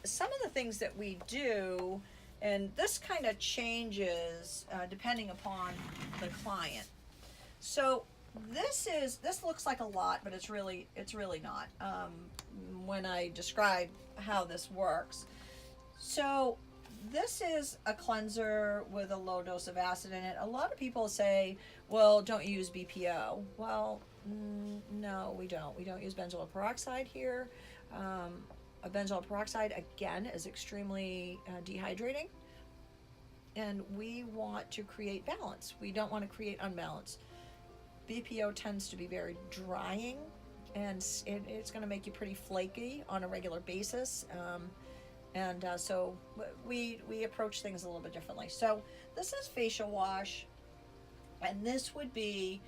some of the things that we do, and this kind of changes depending upon the client. So this looks like a lot, but it's really not. When I describe how this works, so this is a cleanser with a low dose of acid in it. A lot of people say, well, don't use BPO. Well, no, we don't. We don't use benzoyl peroxide here. A benzoyl peroxide, again, is extremely dehydrating. And we want to create balance. We don't want to create unbalance. BPO tends to be very drying, and it's going to make you pretty flaky on a regular basis. So we approach things a little bit differently. So this is facial wash, and this would be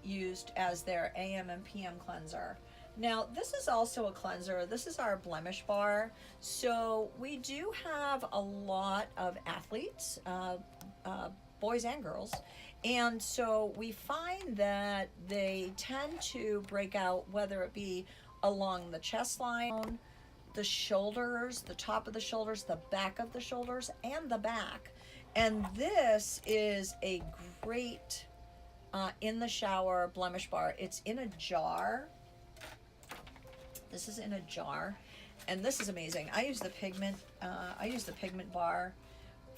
used as their AM and PM cleanser. Now, this is also a cleanser. This is our blemish bar. So we do have a lot of athletes, boys and girls. And so we find that they tend to break out, whether it be along the chest line, the shoulders, the top of the shoulders, the back of the shoulders, and the back. And this is a great in the shower blemish bar. It's in a jar. This is in a jar, and this is amazing. I use the pigment. I use the pigment bar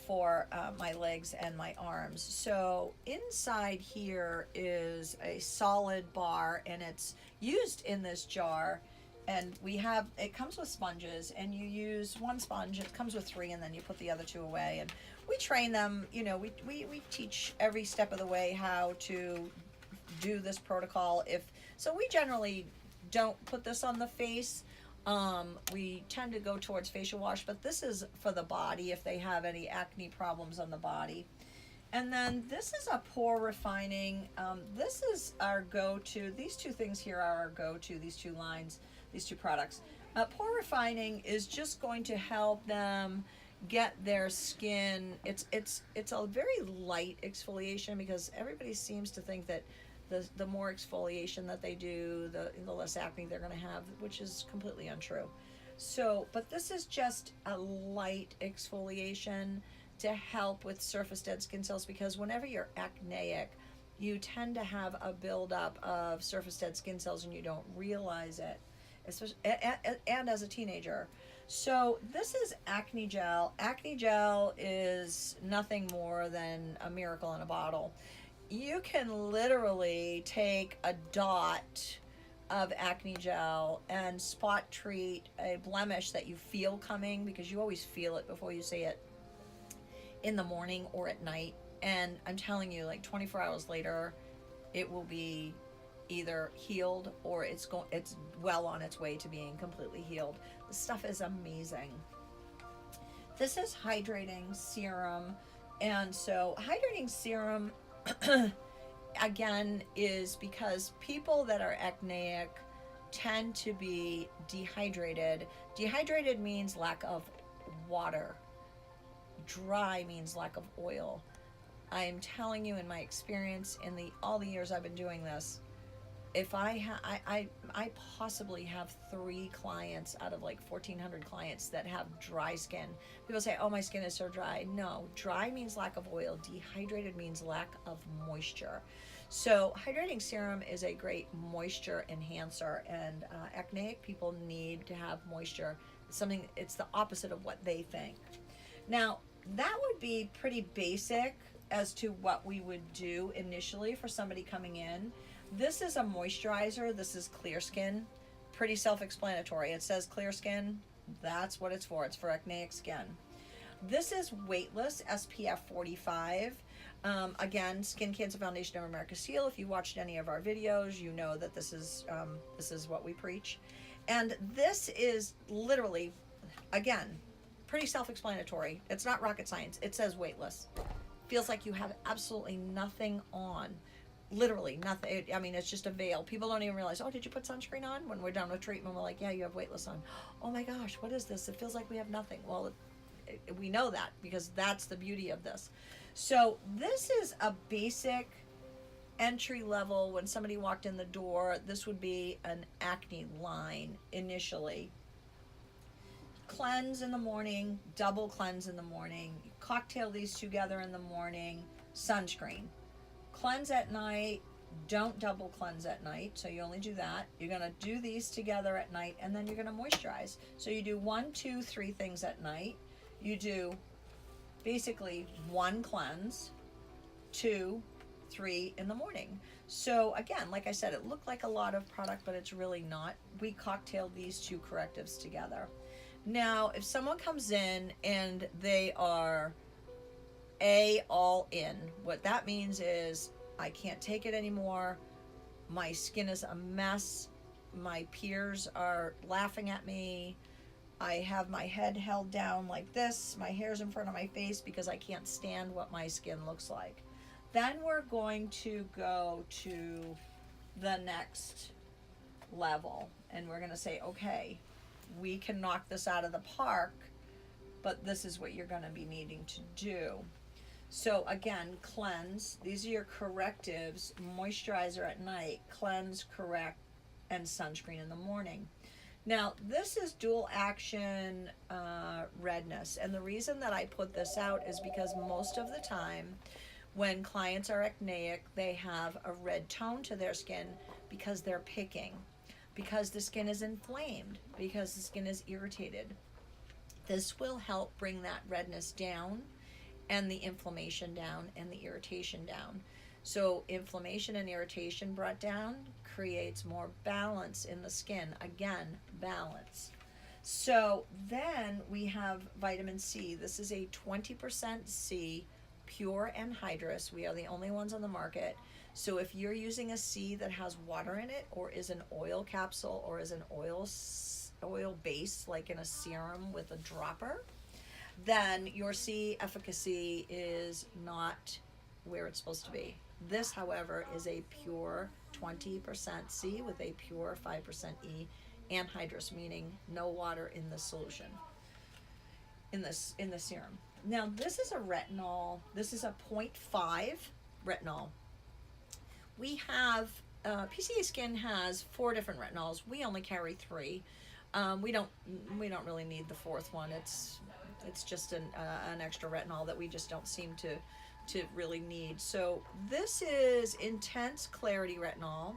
for my legs and my arms. So inside here is a solid bar, and it's used in this jar. And it comes with sponges, and you use one sponge. It comes with three, and then you put the other two away. And we train them. We teach every step of the way how to do this protocol. So we generally don't put this on the face. We tend to go towards facial wash, but this is for the body if they have any acne problems on the body. And then this is a pore refining. This is our go-to. These two things here are our go-to, these two lines, these two products. Pore refining is just going to help them get their skin. It's a very light exfoliation, because everybody seems to think that the more exfoliation that they do, the less acne they're going to have, which is completely untrue. So, but this is just a light exfoliation to help with surface dead skin cells, because whenever you're acneic, you tend to have a buildup of surface dead skin cells and you don't realize it, especially and as a teenager. So this is Acne Gel. Acne Gel is nothing more than a miracle in a bottle. You can literally take a dot of Acne Gel and spot treat a blemish that you feel coming, because you always feel it before you see it, in the morning or at night. And I'm telling you, like 24 hours later, it will be either healed or it's well on its way to being completely healed. The stuff is amazing. This is Hydrating Serum. And so Hydrating Serum again is because people that are acneic tend to be dehydrated. Dehydrated means lack of water. Dry means lack of oil. I'm telling you, in my experience, in all the years I've been doing this, if I possibly have 3 clients out of like 1,400 clients that have dry skin. People say, oh, my skin is so dry. No, dry means lack of oil. Dehydrated means lack of moisture. So Hydrating Serum is a great moisture enhancer, and acneic people need to have moisture. It's the opposite of what they think. Now, that would be pretty basic as to what we would do initially for somebody coming in. This is a moisturizer. This is Clear Skin. Pretty self-explanatory. It says Clear Skin. That's what it's for. It's for acneic skin. This is Weightless SPF 45. Again, Skin Cancer Foundation of America Seal. If you watched any of our videos, you know that this is what we preach. And this is literally, again, pretty self-explanatory. It's not rocket science. It says weightless. Feels like you have absolutely nothing on. Literally nothing. I mean, it's just a veil. People don't even realize, oh, did you put sunscreen on? When we're done with treatment, we're like, yeah, you have weightless on. Oh my gosh, what is this? It feels like we have nothing. Well, we know that because that's the beauty of this. So this is a basic entry level. When somebody walked in the door, this would be an acne line initially. cleanse in the morning, double cleanse in the morning, cocktail these together in the morning, sunscreen. Cleanse at night, don't double cleanse at night, so you only do that. You're gonna do these together at night, and then you're gonna moisturize. So you do 1, 2, 3 things at night. You do basically 1 cleanse, 2, 3 in the morning. So again, like I said, it looked like a lot of product, but it's really not. We cocktailed these 2 correctives together. Now, if someone comes in and they are all in, what that means is, I can't take it anymore, my skin is a mess, my peers are laughing at me, I have my head held down like this, my hair's in front of my face because I can't stand what my skin looks like. Then we're going to go to the next level, and we're going to say, okay, we can knock this out of the park, but this is what you're going to be needing to do. So again, cleanse. These are your correctives. Moisturizer at night, cleanse, correct, and sunscreen in the morning. Now, this is dual action redness. And the reason that I put this out is because most of the time when clients are acneic, they have a red tone to their skin because they're picking, because the skin is inflamed, because the skin is irritated. This will help bring that redness down, and the inflammation down, and the irritation down. So inflammation and irritation brought down creates more balance in the skin. Again, balance. So then we have vitamin C. This is a 20% C, pure anhydrous. We are the only ones on the market. So if you're using a C that has water in it, or is an oil capsule, or is an oil base, like in a serum with a dropper, then your C efficacy is not where it's supposed to be. This, however, is a pure 20% C with a pure 5% E anhydrous, meaning no water in the solution, in the serum. Now, this is a retinol. This is a 0.5 retinol. We have, PCA Skin has 4 different retinols. We only carry 3. We don't really need the 4th one. It's just an extra retinol that we just don't seem to really need. So this is Intense Clarity Retinol.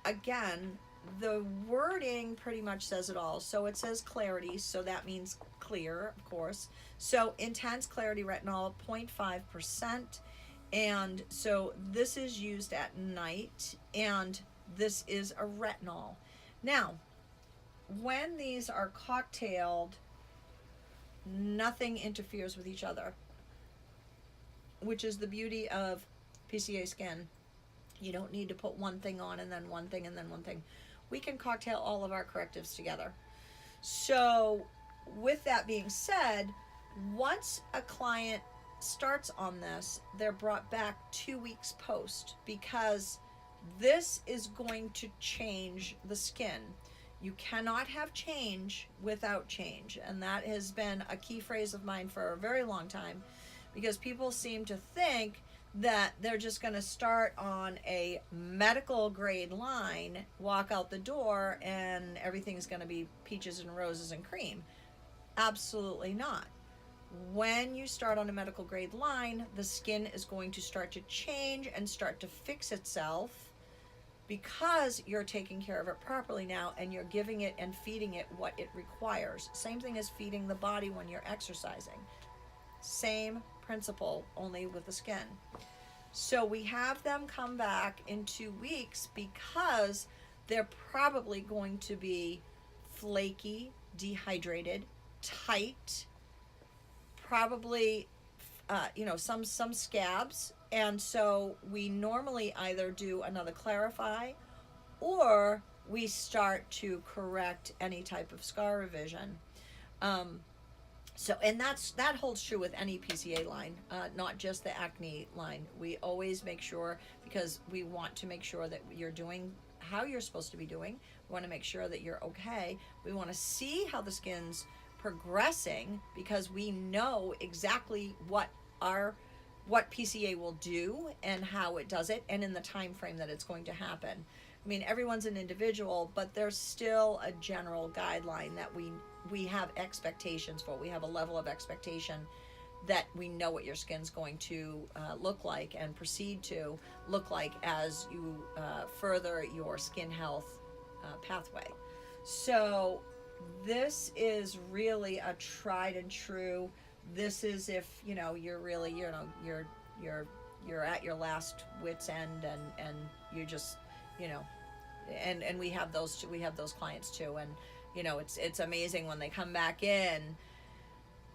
Again, the wording pretty much says it all. So it says clarity, so that means clear, of course. So Intense Clarity Retinol, 0.5%. And so this is used at night, and this is a retinol. Now, when these are cocktailed, nothing interferes with each other, which is the beauty of PCA Skin. You don't need to put one thing on and then one thing and then one thing. We can cocktail all of our correctives together. So with that being said, once a client starts on this, they're brought back 2 weeks post, because this is going to change the skin. You cannot have change without change. And that has been a key phrase of mine for a very long time, because people seem to think that they're just going to start on a medical grade line, walk out the door, and everything's going to be peaches and roses and cream. Absolutely not. When you start on a medical grade line, the skin is going to start to change and start to fix itself, because you're taking care of it properly now, and you're giving it and feeding it what it requires. Same thing as feeding the body when you're exercising. Same principle, only with the skin. So we have them come back in 2 weeks because they're probably going to be flaky, dehydrated, tight, probably some scabs. And so we normally either do another clarify, or we start to correct any type of scar revision. And that holds true with any PCA line, not just the acne line. We always make sure, because we want to make sure that you're doing how you're supposed to be doing. We want to make sure that you're okay. We want to see how the skin's progressing, because we know exactly what PCA will do and how it does it, and in the time frame that it's going to happen. I mean, everyone's an individual, but there's still a general guideline that we we have expectations for. We have a level of expectation that we know what your skin's going to look like and proceed to look like as you further your skin health pathway. So this is really a tried and true. This is if you're really you're at your last wit's end, and you just and we have those clients too, and it's amazing when they come back in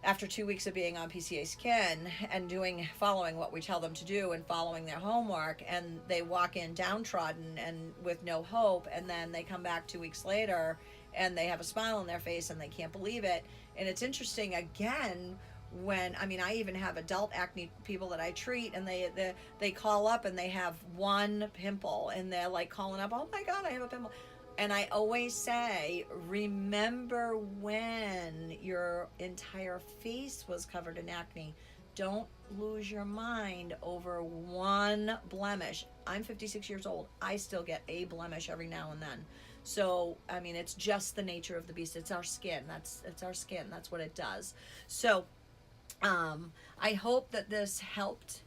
after 2 weeks of being on PCA Skin and following what we tell them to do and following their homework, and they walk in downtrodden and with no hope, and then they come back 2 weeks later and they have a smile on their face and they can't believe it. And it's interesting again when I even have adult acne people that I treat, and they call up and they have one pimple, and they're like calling up, oh my god, I have a pimple. And I always say, remember when your entire face was covered in acne. Don't lose your mind over one blemish. I'm 56 years old. I still get a blemish every now and then. So, it's just the nature of the beast. It's our skin. It's our skin. That's what it does. So, I hope that this helped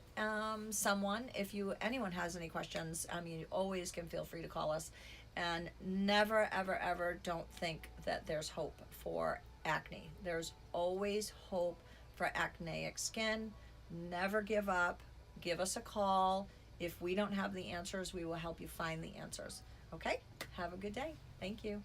someone. If anyone has any questions, you always can feel free to call us. And never, ever, ever don't think that there's hope for acne. There's always hope for acneic skin. Never give up. Give us a call. If we don't have the answers, we will help you find the answers. Okay? Have a good day. Thank you.